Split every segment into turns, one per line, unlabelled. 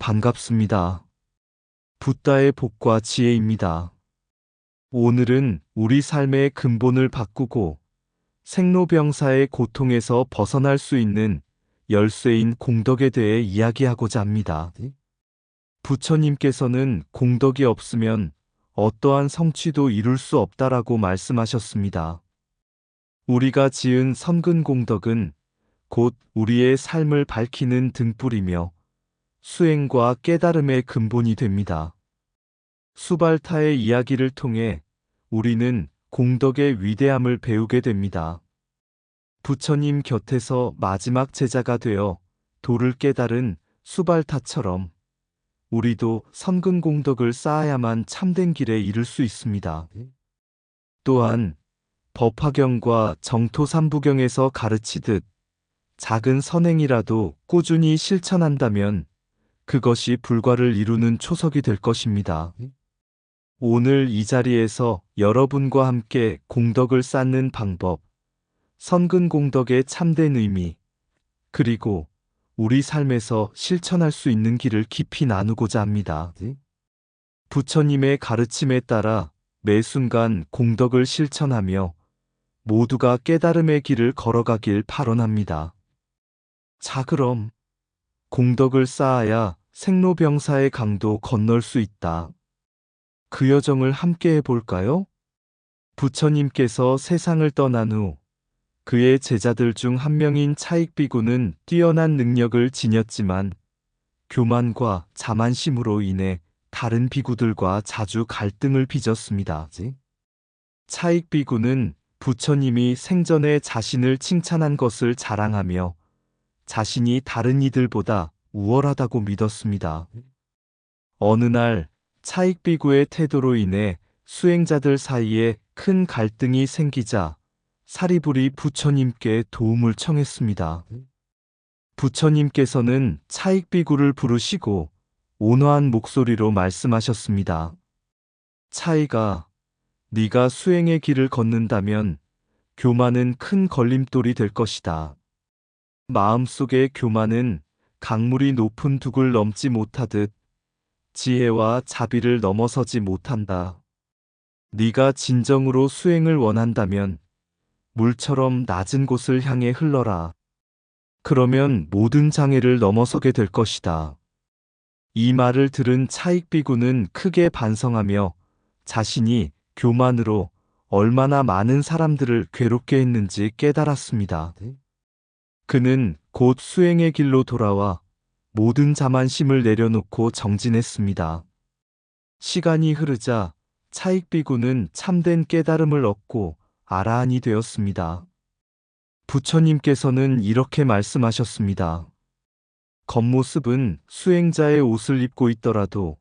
반갑습니다. 붓다의 복과 지혜입니다. 오늘은 우리 삶의 근본을 바꾸고 생로병사의 고통에서 벗어날 수 있는 열쇠인 공덕에 대해 이야기하고자 합니다. 부처님께서는 공덕이 없으면 어떠한 성취도 이룰 수 없다라고 말씀하셨습니다. 우리가 지은 선근 공덕은 곧 우리의 삶을 밝히는 등불이며 수행과 깨달음의 근본이 됩니다. 수발타의 이야기를 통해 우리는 공덕의 위대함을 배우게 됩니다. 부처님 곁에서 마지막 제자가 되어 도를 깨달은 수발타처럼 우리도 선근 공덕을 쌓아야만 참된 길에 이를 수 있습니다. 또한 법화경과 정토삼부경에서 가르치듯 작은 선행이라도 꾸준히 실천한다면 그것이 불과를 이루는 초석이 될 것입니다. 오늘 이 자리에서 여러분과 함께 공덕을 쌓는 방법, 선근 공덕의 참된 의미, 그리고 우리 삶에서 실천할 수 있는 길을 깊이 나누고자 합니다. 부처님의 가르침에 따라 매 순간 공덕을 실천하며 모두가 깨달음의 길을 걸어가길 발언합니다. 자, 그럼 공덕을 쌓아야 생로병사의 강도 건널 수 있다. 그 여정을 함께 해볼까요? 부처님께서 세상을 떠난 후 그의 제자들 중 한 명인 차익비구는 뛰어난 능력을 지녔지만 교만과 자만심으로 인해 다른 비구들과 자주 갈등을 빚었습니다. 차익비구는 부처님이 생전에 자신을 칭찬한 것을 자랑하며 자신이 다른 이들보다 우월하다고 믿었습니다. 어느 날 차익비구의 태도로 인해 수행자들 사이에 큰 갈등이 생기자 사리불이 부처님께 도움을 청했습니다. 부처님께서는 차익비구를 부르시고 온화한 목소리로 말씀하셨습니다. 차익아, 네가 수행의 길을 걷는다면 교만은 큰 걸림돌이 될 것이다. 마음속의 교만은 강물이 높은 둑을 넘지 못하듯 지혜와 자비를 넘어서지 못한다. 네가 진정으로 수행을 원한다면 물처럼 낮은 곳을 향해 흘러라. 그러면 모든 장애를 넘어서게 될 것이다. 이 말을 들은 차익비구는 크게 반성하며 자신이 교만으로 얼마나 많은 사람들을 괴롭게 했는지 깨달았습니다. 그는 곧 수행의 길로 돌아와 모든 자만심을 내려놓고 정진했습니다. 시간이 흐르자 차익비구는 참된 깨달음을 얻고 아라한이 되었습니다. 부처님께서는 이렇게 말씀하셨습니다. 겉모습은 수행자의 옷을 입고 있더라도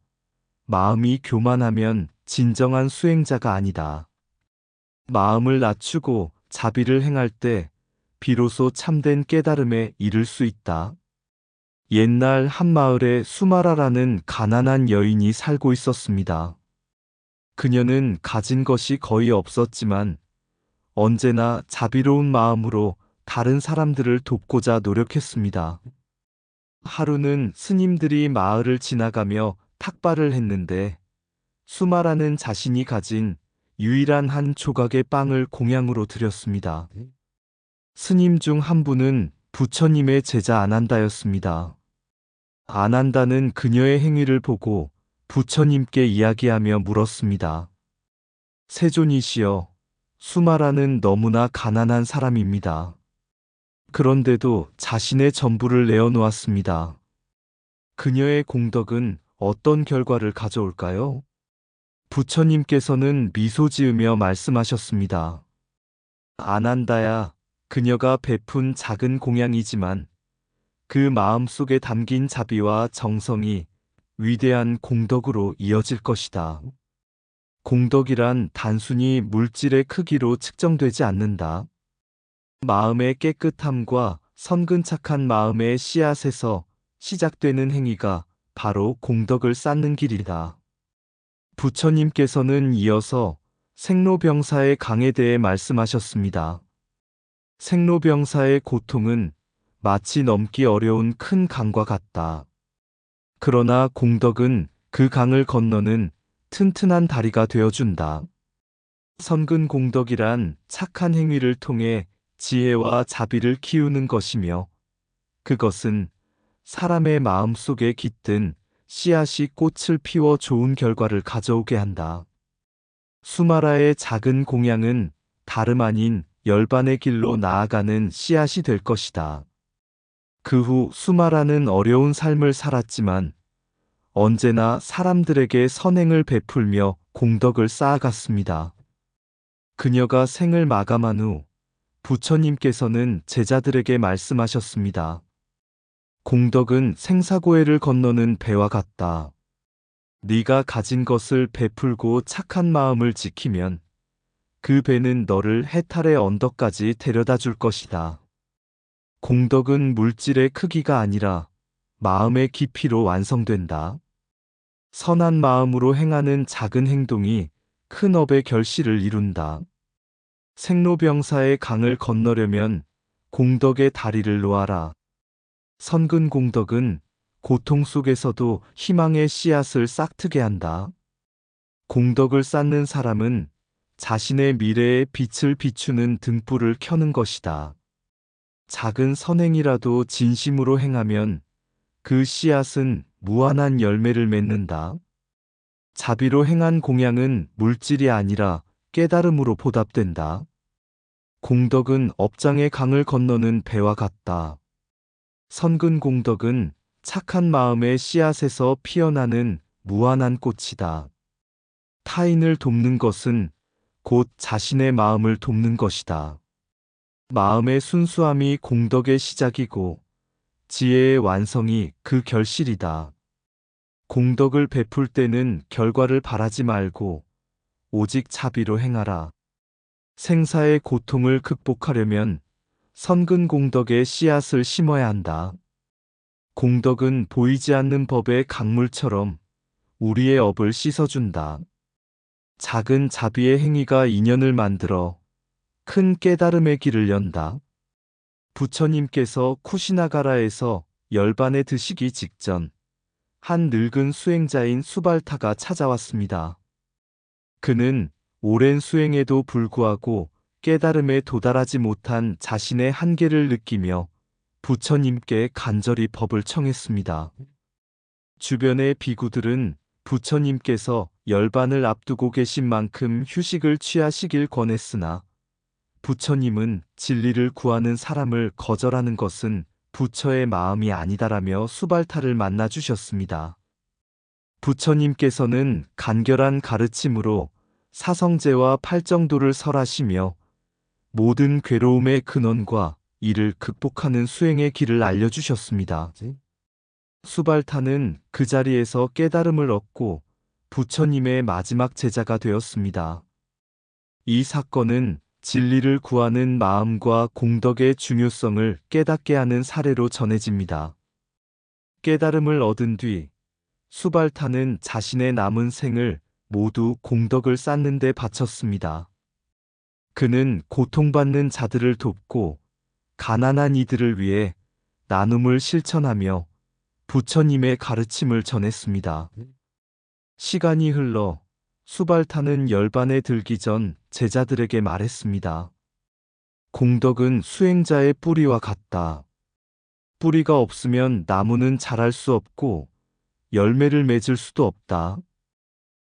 마음이 교만하면 진정한 수행자가 아니다. 마음을 낮추고 자비를 행할 때 비로소 참된 깨달음에 이를 수 있다. 옛날 한 마을에 수마라라는 가난한 여인이 살고 있었습니다. 그녀는 가진 것이 거의 없었지만 언제나 자비로운 마음으로 다른 사람들을 돕고자 노력했습니다. 하루는 스님들이 마을을 지나가며 탁발을 했는데 수마라는 자신이 가진 유일한 한 조각의 빵을 공양으로 드렸습니다. 스님 중 한 분은 부처님의 제자 아난다였습니다. 아난다는 그녀의 행위를 보고 부처님께 이야기하며 물었습니다. 세존이시여, 수마라는 너무나 가난한 사람입니다. 그런데도 자신의 전부를 내어놓았습니다. 그녀의 공덕은 어떤 결과를 가져올까요? 부처님께서는 미소 지으며 말씀하셨습니다. 아난다야, 그녀가 베푼 작은 공양이지만 그 마음 속에 담긴 자비와 정성이 위대한 공덕으로 이어질 것이다. 공덕이란 단순히 물질의 크기로 측정되지 않는다. 마음의 깨끗함과 선근착한 마음의 씨앗에서 시작되는 행위가 바로 공덕을 쌓는 길이다. 부처님께서는 이어서 생로병사의 강에 대해 말씀하셨습니다. 생로병사의 고통은 마치 넘기 어려운 큰 강과 같다. 그러나 공덕은 그 강을 건너는 튼튼한 다리가 되어준다. 선근 공덕이란 착한 행위를 통해 지혜와 자비를 키우는 것이며, 그것은 사람의 마음 속에 깃든 씨앗이 꽃을 피워 좋은 결과를 가져오게 한다. 수마라의 작은 공양은 다름 아닌 열반의 길로 나아가는 씨앗이 될 것이다. 그 후 수마라는 어려운 삶을 살았지만 언제나 사람들에게 선행을 베풀며 공덕을 쌓아갔습니다. 그녀가 생을 마감한 후 부처님께서는 제자들에게 말씀하셨습니다. 공덕은 생사고해를 건너는 배와 같다. 네가 가진 것을 베풀고 착한 마음을 지키면 그 배는 너를 해탈의 언덕까지 데려다 줄 것이다. 공덕은 물질의 크기가 아니라 마음의 깊이로 완성된다. 선한 마음으로 행하는 작은 행동이 큰 업의 결실을 이룬다. 생로병사의 강을 건너려면 공덕의 다리를 놓아라. 선근 공덕은 고통 속에서도 희망의 씨앗을 싹트게 한다. 공덕을 쌓는 사람은 자신의 미래에 빛을 비추는 등불을 켜는 것이다. 작은 선행이라도 진심으로 행하면 그 씨앗은 무한한 열매를 맺는다. 자비로 행한 공양은 물질이 아니라 깨달음으로 보답된다. 공덕은 업장의 강을 건너는 배와 같다. 선근 공덕은 착한 마음의 씨앗에서 피어나는 무한한 꽃이다. 타인을 돕는 것은 곧 자신의 마음을 돕는 것이다. 마음의 순수함이 공덕의 시작이고 지혜의 완성이 그 결실이다. 공덕을 베풀 때는 결과를 바라지 말고 오직 자비로 행하라. 생사의 고통을 극복하려면 선근 공덕의 씨앗을 심어야 한다. 공덕은 보이지 않는 법의 강물처럼 우리의 업을 씻어준다. 작은 자비의 행위가 인연을 만들어 큰 깨달음의 길을 연다. 부처님께서 쿠시나가라에서 열반에 드시기 직전 한 늙은 수행자인 수발타가 찾아왔습니다. 그는 오랜 수행에도 불구하고 깨달음에 도달하지 못한 자신의 한계를 느끼며 부처님께 간절히 법을 청했습니다. 주변의 비구들은 부처님께서 열반을 앞두고 계신 만큼 휴식을 취하시길 권했으나 부처님은 진리를 구하는 사람을 거절하는 것은 부처의 마음이 아니다라며 수발타를 만나 주셨습니다. 부처님께서는 간결한 가르침으로 사성제와 팔정도를 설하시며 모든 괴로움의 근원과 이를 극복하는 수행의 길을 알려주셨습니다. 수발타는 그 자리에서 깨달음을 얻고 부처님의 마지막 제자가 되었습니다. 이 사건은 진리를 구하는 마음과 공덕의 중요성을 깨닫게 하는 사례로 전해집니다. 깨달음을 얻은 뒤 수발타는 자신의 남은 생을 모두 공덕을 쌓는 데 바쳤습니다. 그는 고통받는 자들을 돕고 가난한 이들을 위해 나눔을 실천하며 부처님의 가르침을 전했습니다. 시간이 흘러 수발타는 열반에 들기 전 제자들에게 말했습니다. 공덕은 수행자의 뿌리와 같다. 뿌리가 없으면 나무는 자랄 수 없고 열매를 맺을 수도 없다.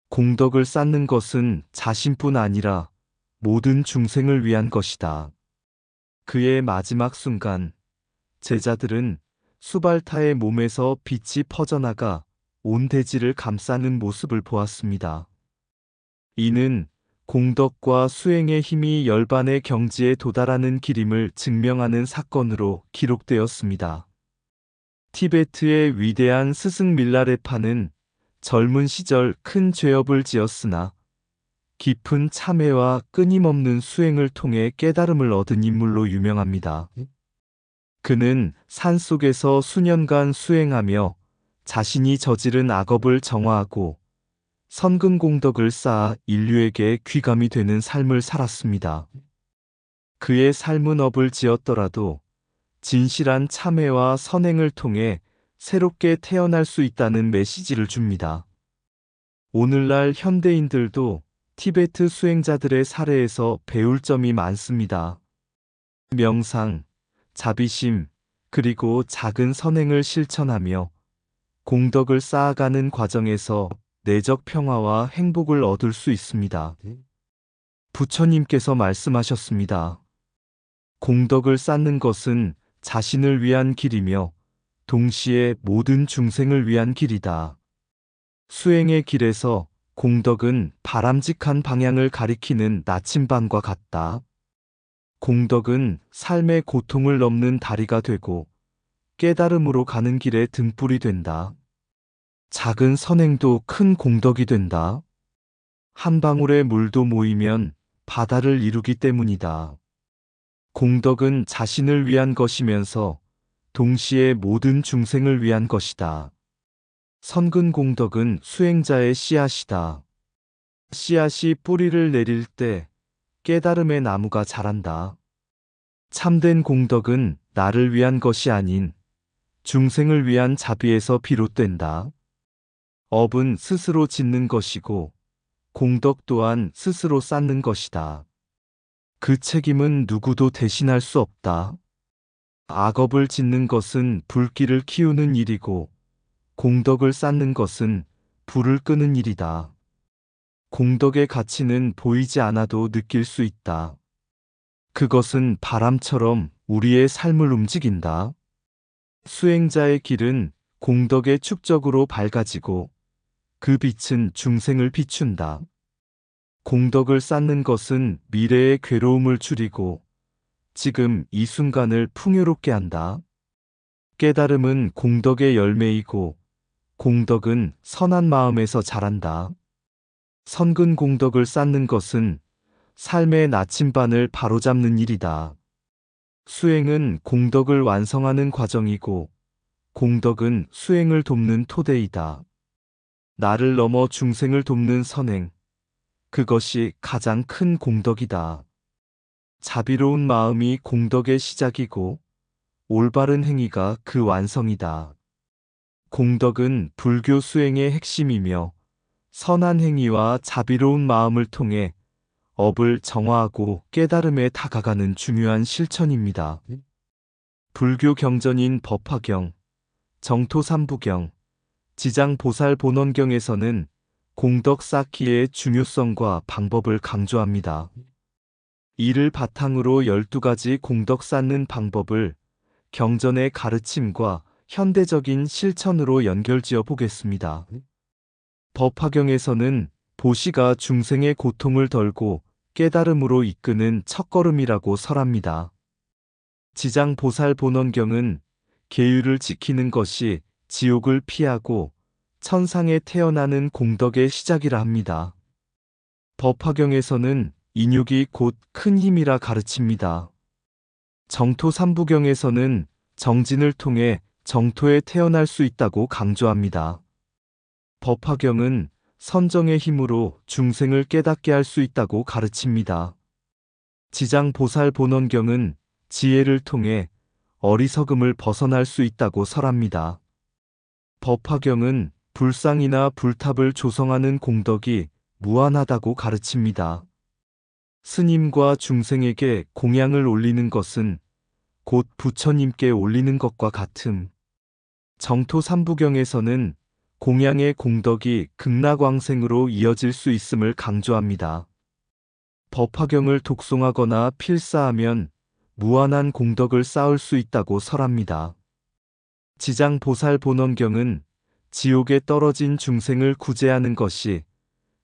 공덕을 쌓는 것은 자신뿐 아니라 모든 중생을 위한 것이다. 그의 마지막 순간, 제자들은 수발타의 몸에서 빛이 퍼져나가 온 대지를 감싸는 모습을 보았습니다. 이는 공덕과 수행의 힘이 열반의 경지에 도달하는 길임을 증명하는 사건으로 기록되었습니다. 티베트의 위대한 스승 밀라레파는 젊은 시절 큰 죄업을 지었으나 깊은 참회와 끊임없는 수행을 통해 깨달음을 얻은 인물로 유명합니다. 그는 산속에서 수년간 수행하며 자신이 저지른 악업을 정화하고 선근공덕을 쌓아 인류에게 귀감이 되는 삶을 살았습니다. 그의 삶은 업을 지었더라도 진실한 참회와 선행을 통해 새롭게 태어날 수 있다는 메시지를 줍니다. 오늘날 현대인들도 티베트 수행자들의 사례에서 배울 점이 많습니다. 명상, 자비심, 그리고 작은 선행을 실천하며 공덕을 쌓아가는 과정에서 내적 평화와 행복을 얻을 수 있습니다. 부처님께서 말씀하셨습니다. 공덕을 쌓는 것은 자신을 위한 길이며 동시에 모든 중생을 위한 길이다. 수행의 길에서 공덕은 바람직한 방향을 가리키는 나침반과 같다. 공덕은 삶의 고통을 넘는 다리가 되고 깨달음으로 가는 길의 등불이 된다. 작은 선행도 큰 공덕이 된다. 한 방울의 물도 모이면 바다를 이루기 때문이다. 공덕은 자신을 위한 것이면서 동시에 모든 중생을 위한 것이다. 선근 공덕은 수행자의 씨앗이다. 씨앗이 뿌리를 내릴 때 깨달음의 나무가 자란다. 참된 공덕은 나를 위한 것이 아닌 중생을 위한 자비에서 비롯된다. 업은 스스로 짓는 것이고 공덕 또한 스스로 쌓는 것이다. 그 책임은 누구도 대신할 수 없다. 악업을 짓는 것은 불길을 키우는 일이고 공덕을 쌓는 것은 불을 끄는 일이다. 공덕의 가치는 보이지 않아도 느낄 수 있다. 그것은 바람처럼 우리의 삶을 움직인다. 수행자의 길은 공덕의 축적으로 밝아지고 그 빛은 중생을 비춘다. 공덕을 쌓는 것은 미래의 괴로움을 줄이고 지금 이 순간을 풍요롭게 한다. 깨달음은 공덕의 열매이고 공덕은 선한 마음에서 자란다. 선근 공덕을 쌓는 것은 삶의 나침반을 바로잡는 일이다. 수행은 공덕을 완성하는 과정이고 공덕은 수행을 돕는 토대이다. 나를 넘어 중생을 돕는 선행, 그것이 가장 큰 공덕이다. 자비로운 마음이 공덕의 시작이고 올바른 행위가 그 완성이다. 공덕은 불교 수행의 핵심이며 선한 행위와 자비로운 마음을 통해 업을 정화하고 깨달음에 다가가는 중요한 실천입니다. 불교 경전인 법화경, 정토삼부경, 지장보살본원경에서는 공덕 쌓기의 중요성과 방법을 강조합니다. 이를 바탕으로 12가지 공덕 쌓는 방법을 경전의 가르침과 현대적인 실천으로 연결지어 보겠습니다. 법화경에서는 보시가 중생의 고통을 덜고 깨달음으로 이끄는 첫걸음이라고 설합니다. 지장보살본원경은 계율을 지키는 것이 지옥을 피하고 천상에 태어나는 공덕의 시작이라 합니다. 법화경에서는 인육이 곧 큰 힘이라 가르칩니다. 정토삼부경에서는 정진을 통해 정토에 태어날 수 있다고 강조합니다. 법화경은 선정의 힘으로 중생을 깨닫게 할 수 있다고 가르칩니다. 지장보살본원경은 지혜를 통해 어리석음을 벗어날 수 있다고 설합니다. 법화경은 불상이나 불탑을 조성하는 공덕이 무한하다고 가르칩니다. 스님과 중생에게 공양을 올리는 것은 곧 부처님께 올리는 것과 같음. 정토삼부경에서는 공양의 공덕이 극락왕생으로 이어질 수 있음을 강조합니다. 법화경을 독송하거나 필사하면 무한한 공덕을 쌓을 수 있다고 설합니다. 지장보살본원경은 지옥에 떨어진 중생을 구제하는 것이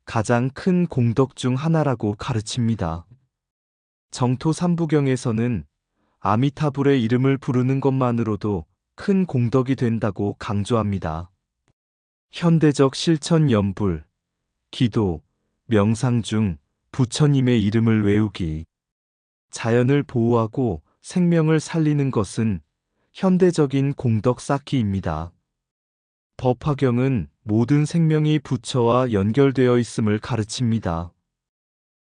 가장 큰 공덕 중 하나라고 가르칩니다. 정토삼부경에서는 아미타불의 이름을 부르는 것만으로도 큰 공덕이 된다고 강조합니다. 현대적 실천 연불, 기도, 명상 중 부처님의 이름을 외우기. 자연을 보호하고 생명을 살리는 것은 현대적인 공덕 쌓기입니다. 법화경은 모든 생명이 부처와 연결되어 있음을 가르칩니다.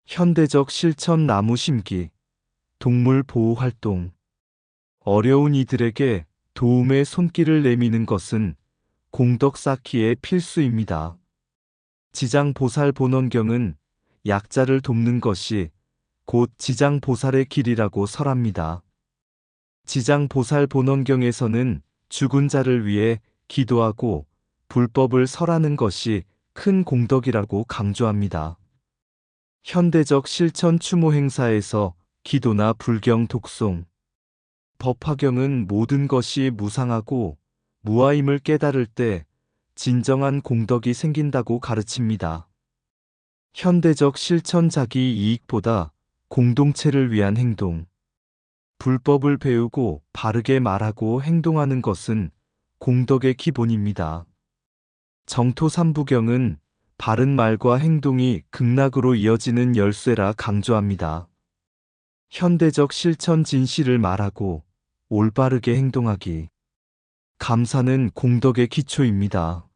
현대적 실천 나무 심기, 동물 보호 활동. 어려운 이들에게 도움의 손길을 내미는 것은 공덕 쌓기의 필수입니다. 지장보살본원경은 약자를 돕는 것이 곧 지장보살의 길이라고 설합니다. 지장보살본원경에서는 죽은 자를 위해 기도하고 불법을 설하는 것이 큰 공덕이라고 강조합니다. 현대적 실천 추모 행사에서 기도나 불경 독송, 법화경은 모든 것이 무상하고 무아임을 깨달을 때 진정한 공덕이 생긴다고 가르칩니다. 현대적 실천 자기 이익보다 공동체를 위한 행동, 불법을 배우고 바르게 말하고 행동하는 것은 공덕의 기본입니다. 정토 삼부경은 바른 말과 행동이 극락으로 이어지는 열쇠라 강조합니다. 현대적 실천 진실을 말하고 올바르게 행동하기. 감사는 공덕의 기초입니다.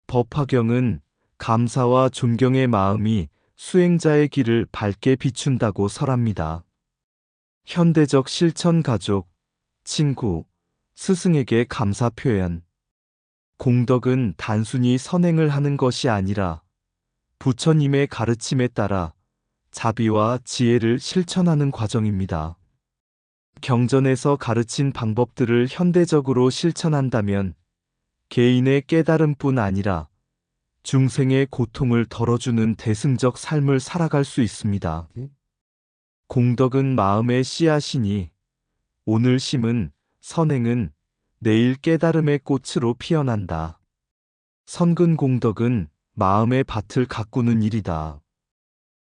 법화경은 감사와 존경의 마음이 수행자의 길을 밝게 비춘다고 설합니다. 현대적 실천 가족, 친구, 스승에게 감사 표현. 공덕은 단순히 선행을 하는 것이 아니라 부처님의 가르침에 따라 자비와 지혜를 실천하는 과정입니다. 경전에서 가르친 방법들을 현대적으로 실천한다면 개인의 깨달음뿐 아니라 중생의 고통을 덜어주는 대승적 삶을 살아갈 수 있습니다. 공덕은 마음의 씨앗이니 오늘 심은 선행은 내일 깨달음의 꽃으로 피어난다. 선근 공덕은 마음의 밭을 가꾸는 일이다.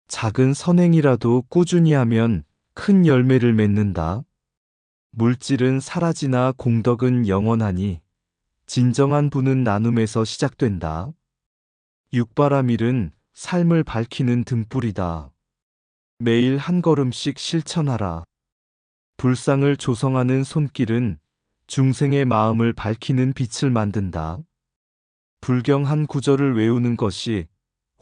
작은 선행이라도 꾸준히 하면 큰 열매를 맺는다. 물질은 사라지나 공덕은 영원하니 진정한 부는 나눔에서 시작된다. 육바라밀은 삶을 밝히는 등불이다. 매일 한 걸음씩 실천하라. 불상을 조성하는 손길은 중생의 마음을 밝히는 빛을 만든다. 불경 한 구절을 외우는 것이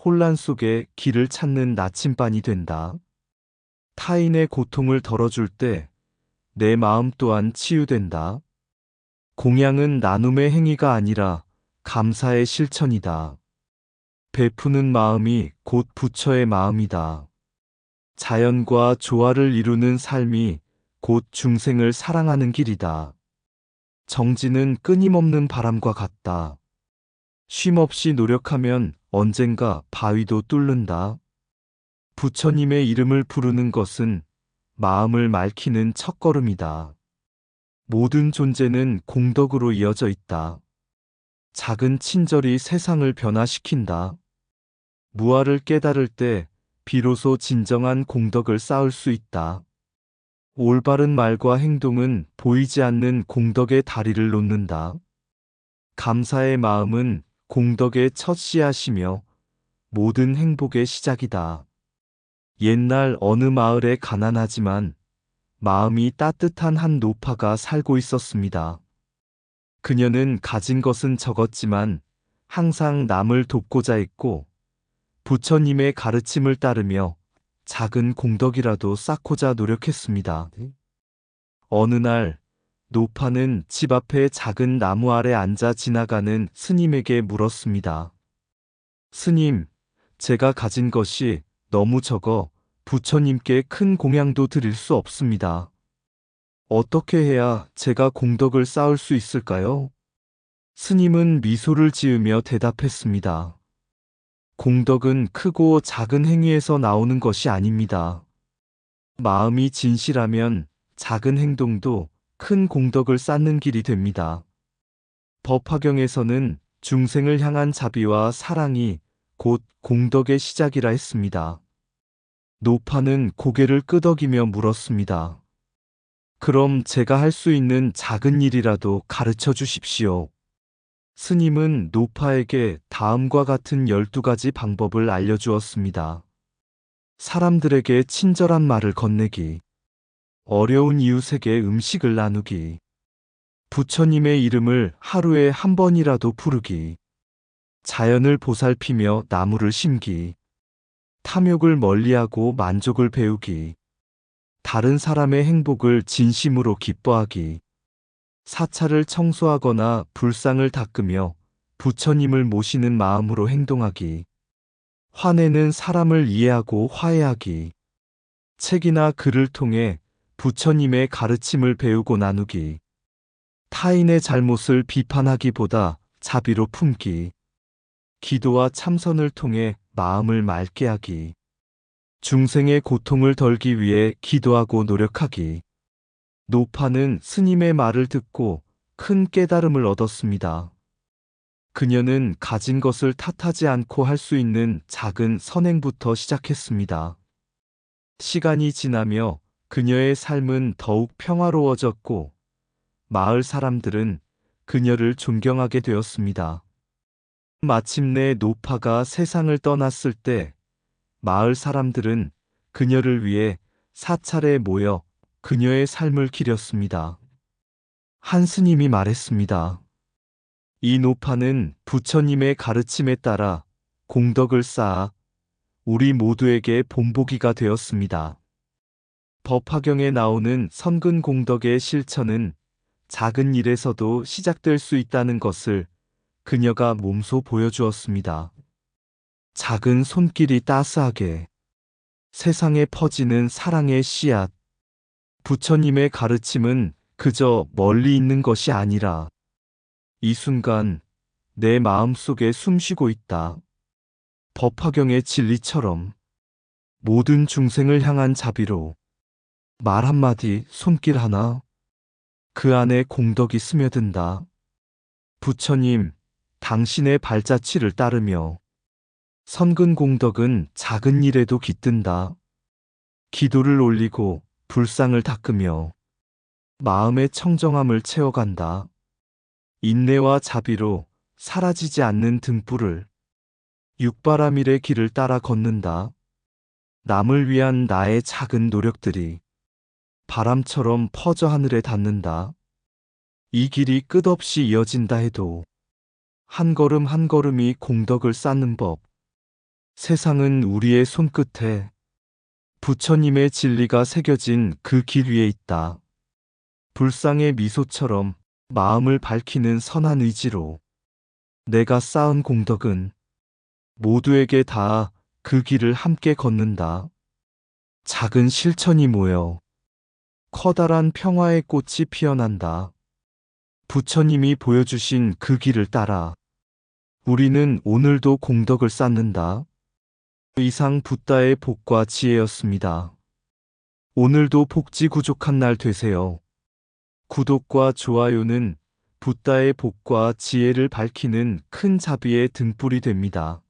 혼란 속에 길을 찾는 나침반이 된다. 타인의 고통을 덜어줄 때 내 마음 또한 치유된다. 공양은 나눔의 행위가 아니라 감사의 실천이다. 베푸는 마음이 곧 부처의 마음이다. 자연과 조화를 이루는 삶이 곧 중생을 사랑하는 길이다. 정진은 끊임없는 바람과 같다. 쉼없이 노력하면 언젠가 바위도 뚫는다. 부처님의 이름을 부르는 것은 마음을 맑히는 첫걸음이다. 모든 존재는 공덕으로 이어져 있다. 작은 친절이 세상을 변화시킨다. 무아를 깨달을 때 비로소 진정한 공덕을 쌓을 수 있다. 올바른 말과 행동은 보이지 않는 공덕의 다리를 놓는다. 감사의 마음은 공덕의 첫 씨앗이며 모든 행복의 시작이다. 옛날 어느 마을에 가난하지만 마음이 따뜻한 한 노파가 살고 있었습니다. 그녀는 가진 것은 적었지만 항상 남을 돕고자 했고 부처님의 가르침을 따르며 작은 공덕이라도 쌓고자 노력했습니다. 어느 날 노파는 집 앞에 작은 나무 아래 앉아 지나가는 스님에게 물었습니다. 스님, 제가 가진 것이 너무 적어 부처님께 큰 공양도 드릴 수 없습니다. 어떻게 해야 제가 공덕을 쌓을 수 있을까요? 스님은 미소를 지으며 대답했습니다. 공덕은 크고 작은 행위에서 나오는 것이 아닙니다. 마음이 진실하면 작은 행동도 큰 공덕을 쌓는 길이 됩니다. 법화경에서는 중생을 향한 자비와 사랑이 곧 공덕의 시작이라 했습니다. 노파는 고개를 끄덕이며 물었습니다. 그럼 제가 할 수 있는 작은 일이라도 가르쳐 주십시오. 스님은 노파에게 다음과 같은 12가지 방법을 알려주었습니다. 사람들에게 친절한 말을 건네기, 어려운 이웃에게 음식을 나누기, 부처님의 이름을 하루에 한 번이라도 부르기, 자연을 보살피며 나무를 심기, 탐욕을 멀리하고 만족을 배우기, 다른 사람의 행복을 진심으로 기뻐하기, 사찰을 청소하거나 불상을 닦으며 부처님을 모시는 마음으로 행동하기. 화내는 사람을 이해하고 화해하기. 책이나 글을 통해 부처님의 가르침을 배우고 나누기. 타인의 잘못을 비판하기보다 자비로 품기. 기도와 참선을 통해 마음을 맑게 하기. 중생의 고통을 덜기 위해 기도하고 노력하기. 노파는 스님의 말을 듣고 큰 깨달음을 얻었습니다. 그녀는 가진 것을 탓하지 않고 할 수 있는 작은 선행부터 시작했습니다. 시간이 지나며 그녀의 삶은 더욱 평화로워졌고 마을 사람들은 그녀를 존경하게 되었습니다. 마침내 노파가 세상을 떠났을 때 마을 사람들은 그녀를 위해 사찰에 모여 그녀의 삶을 기렸습니다. 한 스님이 말했습니다. 이 노파는 부처님의 가르침에 따라 공덕을 쌓아 우리 모두에게 본보기가 되었습니다. 법화경에 나오는 선근 공덕의 실천은 작은 일에서도 시작될 수 있다는 것을 그녀가 몸소 보여주었습니다. 작은 손길이 따스하게 세상에 퍼지는 사랑의 씨앗. 부처님의 가르침은 그저 멀리 있는 것이 아니라 이 순간 내 마음속에 숨쉬고 있다. 법화경의 진리처럼 모든 중생을 향한 자비로 말 한마디, 손길 하나, 그 안에 공덕이 스며든다. 부처님, 당신의 발자취를 따르며 선근 공덕은 작은 일에도 깃든다. 기도를 올리고 불상을 닦으며 마음의 청정함을 채워간다. 인내와 자비로 사라지지 않는 등불을 육바라밀의 길을 따라 걷는다. 남을 위한 나의 작은 노력들이 바람처럼 퍼져 하늘에 닿는다. 이 길이 끝없이 이어진다 해도 한 걸음 한 걸음이 공덕을 쌓는 법. 세상은 우리의 손끝에 부처님의 진리가 새겨진 그 길 위에 있다. 불상의 미소처럼 마음을 밝히는 선한 의지로 내가 쌓은 공덕은 모두에게 닿아 그 길을 함께 걷는다. 작은 실천이 모여 커다란 평화의 꽃이 피어난다. 부처님이 보여주신 그 길을 따라 우리는 오늘도 공덕을 쌓는다. 이상 붓다의 복과 지혜였습니다. 오늘도 복지구족한 날 되세요. 구독과 좋아요는 붓다의 복과 지혜를 밝히는 큰 자비의 등불이 됩니다.